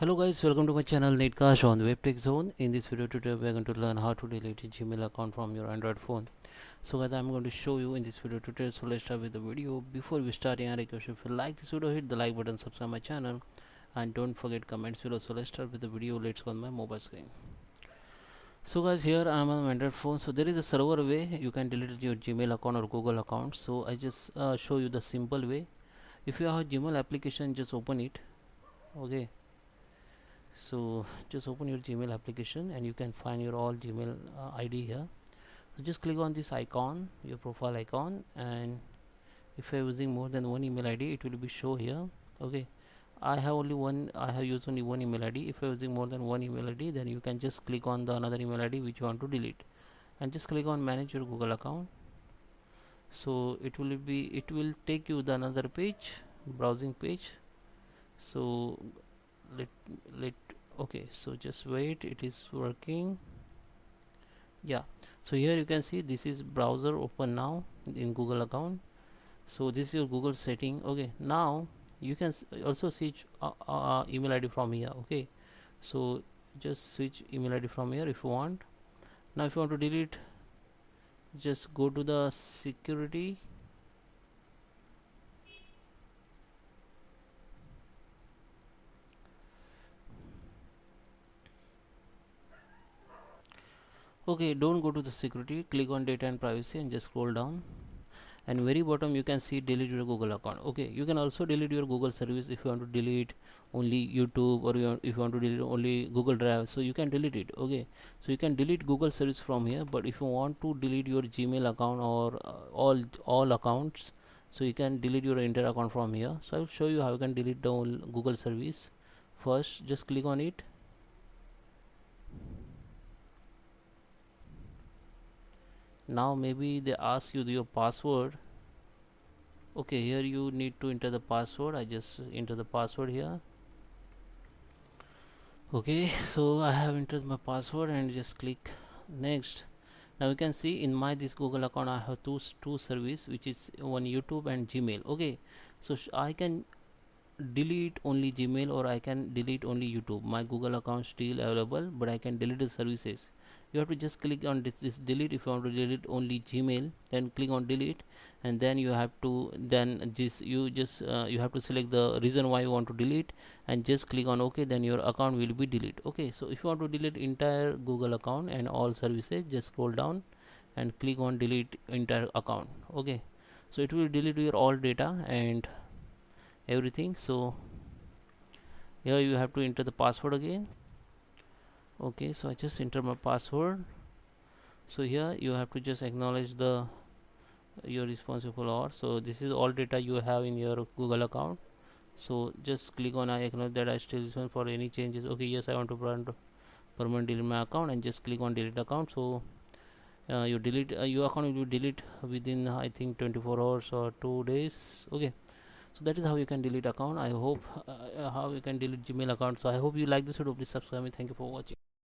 Hello guys, welcome to my channel Netcast on Web Tech Zone. In this video tutorial we are going to learn how to delete your Gmail account from your Android phone. So guys, I'm going to show you in this video tutorial. So let's start with the video. Before we start, I request if you like this video, hit the like button, subscribe my channel, and don't forget comments below. So let's start with the video. Let's go on my mobile screen. So guys, here I am on my Android phone. So there is a server way you can delete your Gmail account or Google account. So I just show you the simple way. If you have a Gmail application, just open it. Okay, so just open your Gmail application and you can find your all Gmail ID here. So just click on this icon, your profile icon, and if you're using more than one email ID, it will be show here. Okay, I have used only one email ID. If you're using more than one email ID, then you can just click on the another email ID which you want to delete and just click on manage your Google account. So it will take you the another page, browsing page. So let let okay, so just wait, it is working. Yeah, so here you can see this is browser open now in Google account. So this is your Google setting. Okay, now you can also switch email ID from here. Okay, so just switch email ID from here if you want. Now if you want to delete, just go to the security. Okay, don't go to the security, click on data and privacy and just scroll down, and very bottom you can see delete your Google account. Okay, you can also delete your Google service if you want to delete only YouTube, or if you want to delete only Google Drive, so you can delete it. Okay, so you can delete Google service from here, but if you want to delete your Gmail account or all accounts, so you can delete your entire account from here. So I will show you how you can delete the whole Google service. First, just click on it. Now maybe they ask you your password. Okay, here you need to enter the password. I just enter the password here. Okay, so I have entered my password and just click next. Now you can see in my this Google account I have two service, which is one YouTube and Gmail. Okay, so I can delete only Gmail or I can delete only YouTube. My Google account still available, but I can delete the services. You have to just click on this delete. If you want to delete only Gmail, then click on delete, and then you have to you have to select the reason why you want to delete and just click on OK. Then your account will be delete. Okay, so if you want to delete entire Google account and all services, just scroll down and click on delete entire account. Okay, so it will delete your all data and everything. So here you have to enter the password again. Okay, so I just enter my password. So here you have to just acknowledge the your responsible, or so this is all data you have in your Google account. So just click on I acknowledge that I still listen for any changes. Okay, yes, I want to permanent delete my account, and just click on delete account. So you delete your account will be delete within I think 24 hours or 2 days. Okay, so that is how you can delete account. I hope how you can delete Gmail account. So I hope you like this video. Please subscribe me. Thank you for watching.